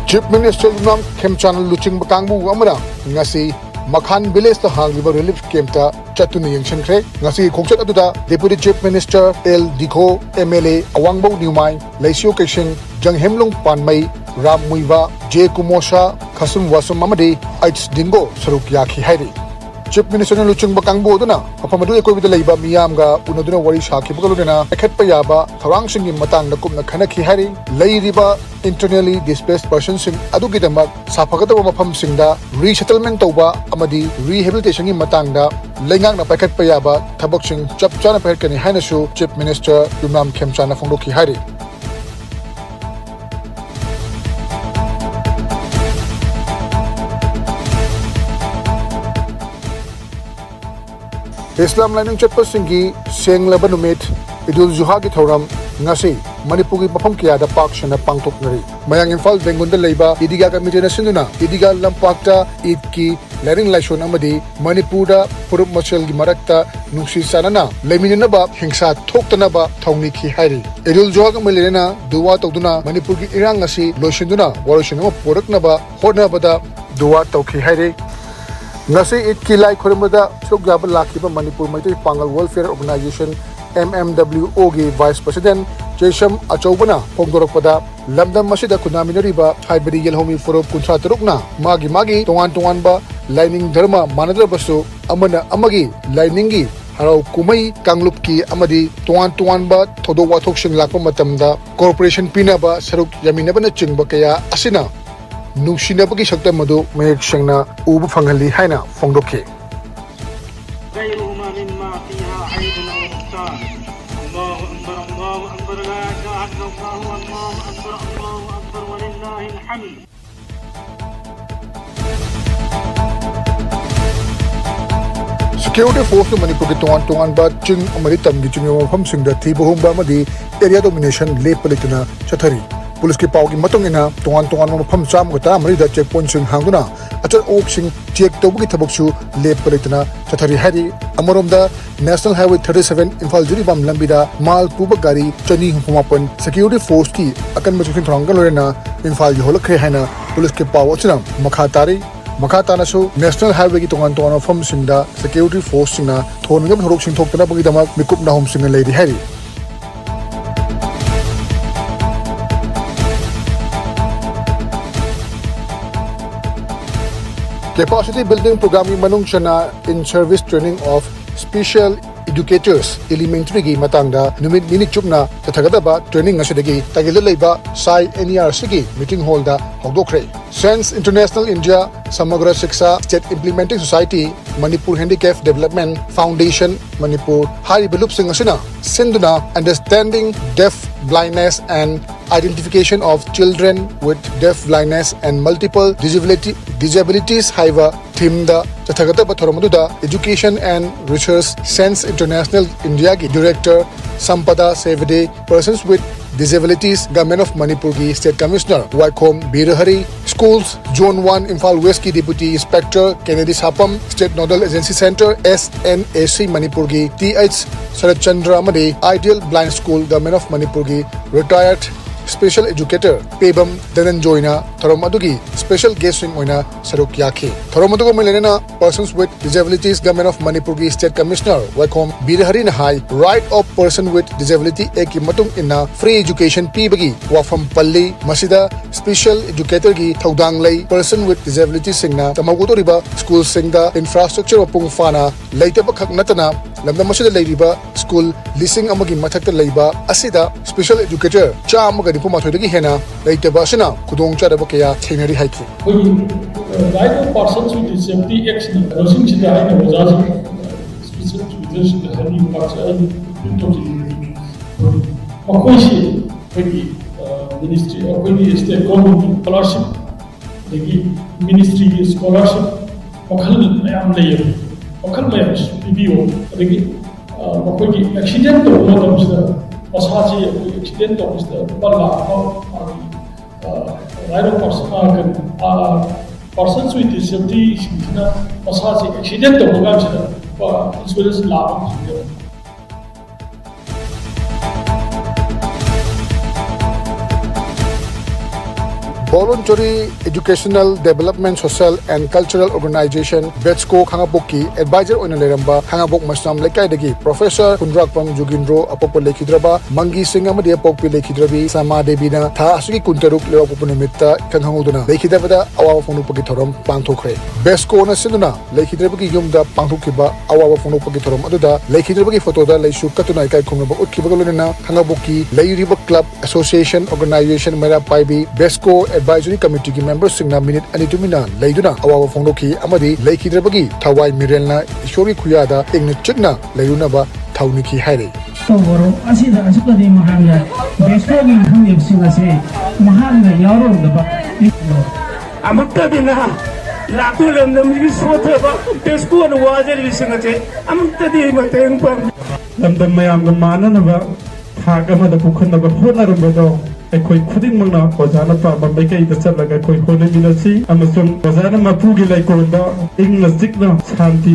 Chief Minister Nam Khemchan Luching Bakangbu Amara ngasi Makhan Village the Hangiba Relief Camp ta Chatuni Yangshan Kre ngasi Khokchat Aduda Deputy Chief Minister El Dikho MLA Awangbo Niumai Laisio Kishing Janghemlung Panmai Ram Muiva J Kumosha Khasum Wasum Mamadi Aits Dingo Saruk Yaki Hairi Chief Minister Luching Bakangbu Duna Apamadu Equip the Labor Miamga Unaduna Wari Shaki Bagaluna Eket Payaba Tharang Singing Matang the Kumna Kanaki Hari Lay Riba internally displaced persons in Adugidamak Sapagata Mapam Singda resettlement Toba Amadi rehabilitation in Matanga Lengang na Paket Payaba Taboksing Chapchana Perkani Hanasu Chief Minister Yumam Khemchana Fondoki Hari Islam Lining Chapter Singi Seng Labanumit Idul Zuha ki Thoram Ngasi Manipuri Mapam Kiada Park Shana Pangtok Nari Mayang Imphal Bengunda Leba Idiga Committee na Sinduna Idiga Lampakta Idki Learning Lashon Amadi Manipura Purup Machel Gimarakta Nungsi Sanana Leminaba Hingsa Toktanaba Tongi Ki Hari Idul Zuha Kamalena Dua Tokduna Manipuri Irang Ngasi Loshinduna Waroshinama Puraknaba Hodnabada Dua Toki Hari Ngasi Idki Lai Kurimada Sugyaba Lakiba Manipur Maitai Pangal Welfare Organization MMWO gi Vice President Jesham Achobana Pongdorokpada Lamdam Masida Kunaminariba Haibari Yelhomi Foro Kuntra Turukna Magi Tongan Ba Lining Dharma Manadra Basu Amana Amagi Liningi Harau Kumai Kanglupki Amadi Tongan Ba Todo Watokshin Lakpa Matamda Corporation Pinaba Saruk Yaminabana Chingba Kaya Asina Nungsinabagi Shakta Madu Mayek Shangna Ubu Fangali Haina Fongdoki Security force Manipur ki Tongan ba Ching Amaritam gi Chingyo Mafam Singda Thiba Humba Madi area domination lepalituna Chathari Police ki pau gi matong ina Tongan Mafam Cham gata Marida checkpoint sing hangduna achal ok sing check tobugi thaboksu lepalituna Chathari Hari Amoromda National Highway 37 Imphal Jiribam Lambida Mal Puba Gari Chani Humapan Security Force ki akan machukin thrangal lorena Imphal gi holakhe haina police ki pau achina makhatari Makatanasu National Highway ki Tongan Mafam Singda Security Force singna thonga thorok sing thokna bagi damak mikup na hom singa lady Hari Capacity building program manung chana in service training of special educators elementary gi matangda numit minute chupna tathagadaba training asidagi tagila leiba sai NERC gi meeting hall da hogdokre Sense International India Samagra Shiksha State Implementing Society Manipur Handicap Development Foundation Manipur Hari Belup Singh Asina Sinduna Understanding Deaf Blindness and Identification of Children with Deaf Blindness and Multiple Disabilities Haiva Thimda Tathagata Pathoramaduda Education and Research Sense International India Gi Director Sampada Sevade Persons with Disabilities Government of Manipur Ki State Commissioner Waikom Birahari Schools Zone 1 Imphal West Ki Deputy Inspector Kennedy Sapam State Nodal Agency Center SNAC Manipur Ki TH Sarat Chandra Amadi Ideal Blind School Government of Manipur Ki Retired Special Educator Pebam Dananjoyna Thoromadugi Special Guest Wing Oina Saruk Yaki Thoromadugo Milena Persons with Disabilities Government of Manipur Ki State Commissioner Waikom Birahari Nahai Right of Person with Disability Eki Matung Inna Free Education Pibagi Wafam Palli Masida Special Educator Gi Thaudang Lay Person with Disability Singna Tamaguto Riba School Singda Infrastructure Pung Fana Laitaba Natana Lamda Masida Layriba School Lising Amagi Matakta Layba Asida Special Educator Chamaga Pumathodagi Hena Laitaba Sina Kudong Chadabakaya Tenari Haiki right of persons with disability action crossing Chida and Wazazi special education the heavy parts Makoishi Ministry of State Government Scholarship the Ministry Scholarship Makal Mayam Layer Makal Mayams PBO the Makoiki accidental motives Masaji accidental is the Bala right of persons with disability Masaji accidental programs insurance law. Voluntary Educational Development Social and Cultural Organization BETSCO Khangabokki advisor oina leramba Khangabok Masnam Lekaidagi Professor Khudak Khudak-Ki apopo lekhidraba Mangi Singh amadi apokpi lekhidrabi Sama Debina tha asugi kuntaruk lewapopo numitta kanghanguduna lekhidabada awawa phonupagi thorom pangthokre BETSCO na sinuna lekhidrabagi yumda pangthokkiba awawa phonupagi thorom aduda lekhidrabagi photo da leisu katuna ikai khumnaba utkibagalona Khangabokki Leiriba Club Association Organization Mera Paibi BETSCO Advisory Committee ki members singna minute ani tumina leiduna awawa phonokhi amadi lekhidrabagi thawai mirelna ishori khuyada ingna chikna leirunaba thauniki haire Toro asida asukadi mahanga BETSCO gi hangyep singase mahanga yaro daba amakta dina lakul lamdam gi sothaba BETSCO no wajari singase amakta di mateng pang lamdam mayam ga mananaba thak amada pukhanaba honarambado Ekoi khudin mangna ozana pa mambai kai da chatlaga koi hone minasi amasung ozana mapugi lai ko da ingna sikna shanti